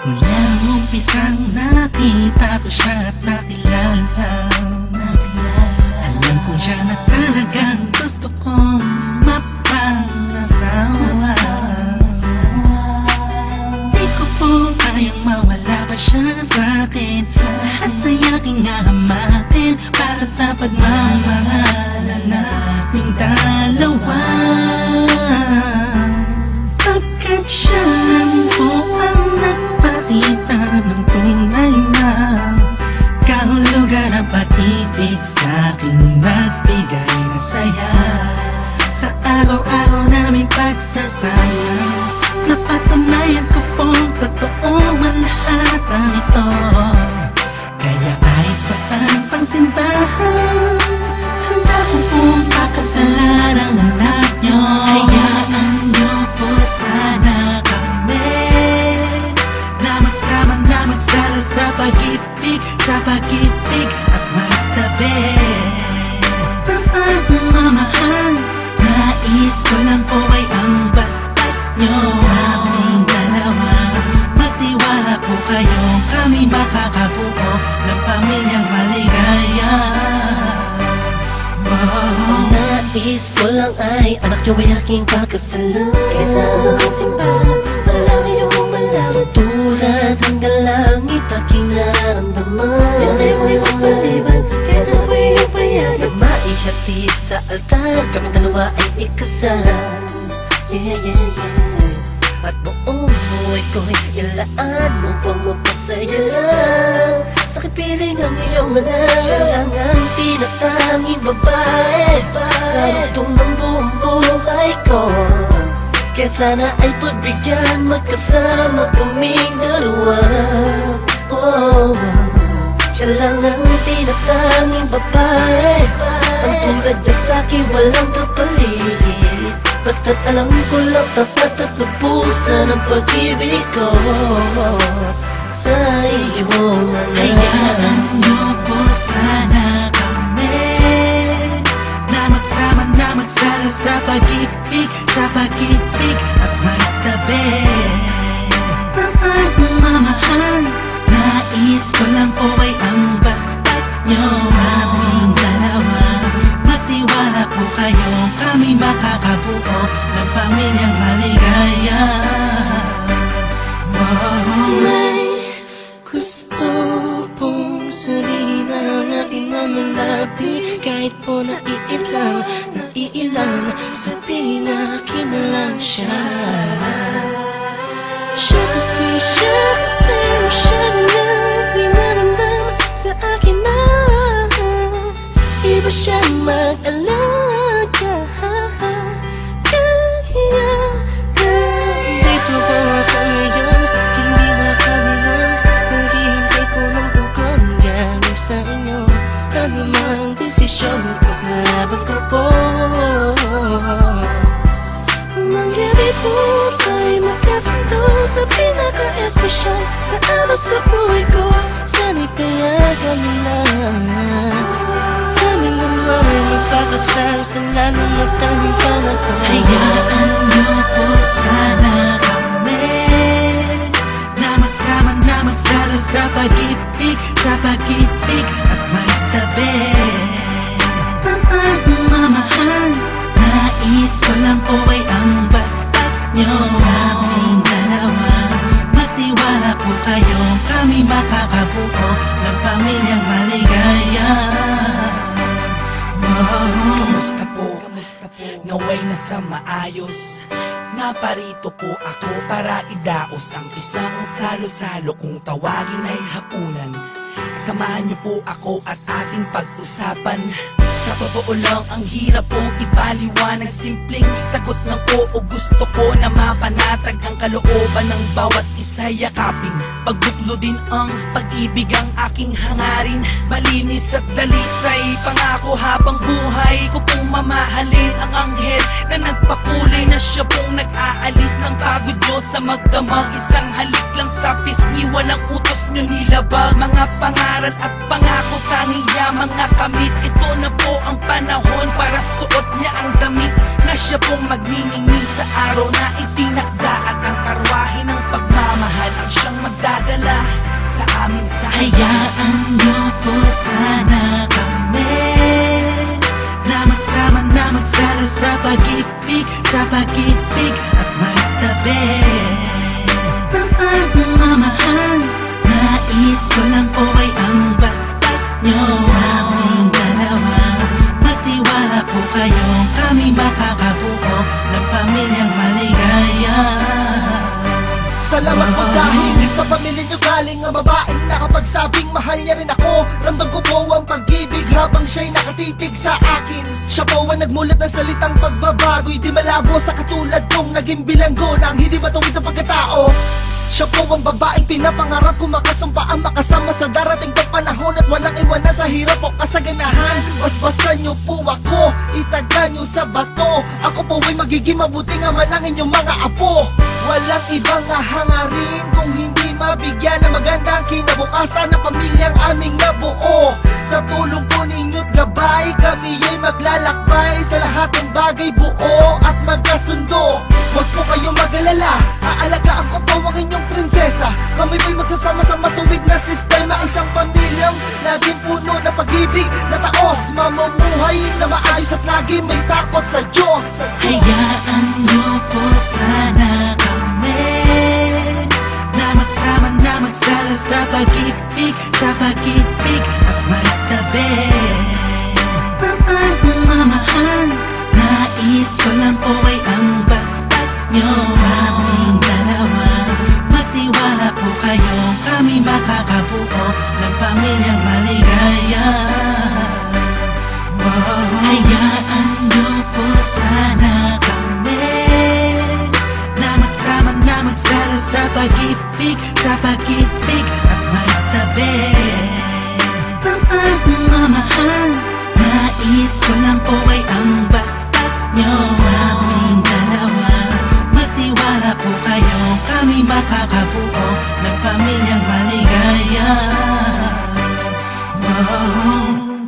Mula nung umpisang nakita ko siya at nakilala, alam ko siya na talagang gusto kong mapangasawa. Di ko po kayang mawala pa siya sa'kin. Lahat ay aking hahamatin para sa pagmamahalan naming dalawa. Pagkat siya lang po ang nagpakita ng tunay na kahulugan ng pag-ibig sa'king nagbigay ng saya sa araw-araw naming pagsasama. Napatunayan ko pong totoo man lahat ang ito. Kaya kahit saan pang simbahan, handa ko pong pakasalan ang anak nyo. Hayaan nyo po sana kami na magsama na magsalo sa pag-ibig, sa pag-ibig at magtabi. Mamahal, nais ko lang po ay ang bastas nyo sa aming dalawa. Magtiwala po kayo, kami makakabuo ng pamilyang maligaya. Nais ko lang ay anak nyo ay aking pakasalan. Kahit saan ang simbahan, malaki yung malaman. So tulad hanggang langit aking nararamdaman. Yan ay mo'y mapaliban, kaya sa iyong payagan. Maihatid sa altar, kaming dalawa ay ikasal. Yeah, yeah, yeah. At buong buhay ko'y ilaan mo pang mapasaya lang. Sa kipiling ang iyong anak, siya lang ang tinatanging babae. Karugtong ng buong buhay ko, kaya sana ay pagbigyan, magkasama kaming dalawa. Oh, siya lang ang tinatanging babae. Ang tulad niya sa'kin walang kapalit. Basta't alam ko lang tapat at lubusan ang pag-ibig ko sa iyong anak. Hayaan nyo po sana kami na magsama na magsalo sa pag-ibig, sa pag-ibig at magtabi. Mamahal, nais ko lang po ay ang bastas nyo sa aming dalawa. Magtiwala po kayo, kami makakabuo ng pamilyang maligaya. May gusto pong sabihin ang aking mga labi. Kahit po naiilang, sabihin akin na lang siya. Siya kasi masyado lang pinaramdam sa akin na iba siya mag-alaga. Dito ba ako ngayon? Hindi makabilang. Naghihintay po ng tugon galing sa inyo. Ano mang desisyon, paglalaban ko po. Mangyari po tayo magkasundo sa pinaka-espesyal na araw sa buhay ko. Sana'y payagan nila kami naman magpakasal sa lalong matanging pangako. Hayaan nyo po sana kami na magsama na magsalo sa pag-ibig, sa pag-ibig at magtabi. Mamahal, nais ko lang po ay ang bastas nyo sa aming dalawa. Magtiwala po kayo, kami makakabuo ng pamilyang maligaya. Kamusta po? Naway na sa maayos. Naparito po ako para idaos ang isang salo-salo kung tawagin ay hapunan. Samahan niyo po ako at ating pag-usapan Sa totoo lang, ang hirap pong ipaliwanag. Simpleng sagot ng oo, gusto ko na mapanatag ang kalooban ng bawat isa yakapin. Pagbuklo din ang pag-ibig ang aking hangarin. Malinis at dalisay, pangako habang buhay ko pong mamahalin ang anghel na nagpakulay na siya pong nag-aalis ng pagod nyo sa magdamag. Isang halik lang sa pisngi, walang utos nyo nilabag. Mga pangaral at pangako, tanging yamang nakamit. Ito na po ang panahon para suot niya ang damit na siya pong magniningil sa araw na itinakda. At ang karwahe ng pagmamahal ang siyang magdadala sa amin sa Hayaan niyo po sana kami na magsama na magsalo sa pag-ibig at magtabi ng pagmamahal. Nais ko lang po ay ang basbas nyo sa aming dalawa. Magtiwala po kayo, kami makakabuo ng pamilyang maligaya. Salamat po dahil sa pamilya niyo galing ang babaeng nakapagsabing mahal niya rin ako. Ramdam ko po ang pag-ibig habang siya'y nakatitig sa akin. Siya po ang nagmulat ng salitang pagbabago'y di malabo sa katulad kong naging bilanggo ng hindi matuwid ang pagkatao. Siya po ang babaeng pinapangarap ko, makasumpa ang makasama sa darating pang panahon at walang iwanan sa hirap o kasaganahan. Basbasan niyo po ako, itaga niyo sa bato. Ako po ay magiging mabuting ama ng inyong mga apo. Walang ibang hangarin kung hindi mabigyan ng magandang kinabukasan ng pamilyang aming nabuo. Sa tulong po ninyo't gabay, kami ay maglalakbay sa lahat ng bagay, buo at magkasundo. Huwag po kayong mag-alala, aalagaan ko po ang inyong prinsesa. Kami po'y magsasama sa matuwid na sistema, isang pamilyang laging puno ng pag-ibig na taos, mamumuhay na maayos at lagi may takot sa Diyos. Hayaan niyo po sana kami na magsama na magsalo sa pag-ibig at magtabi ng pagmamahal. Nais ko lang po ay ang basbas nyo sa aming dalawa. Magtiwala po kayo, kami makakabuo ng pamilyang maligaya. Hayaan niyo po sana kami na magsama na magsalo sa pag-ibig at magtabi ng pagmamahal. Nais ko lang po ay ang basbas nyo sa aming dalawa. Magtiwala po kayo, kami makakabuo ng pamilyang maligaya. Wow.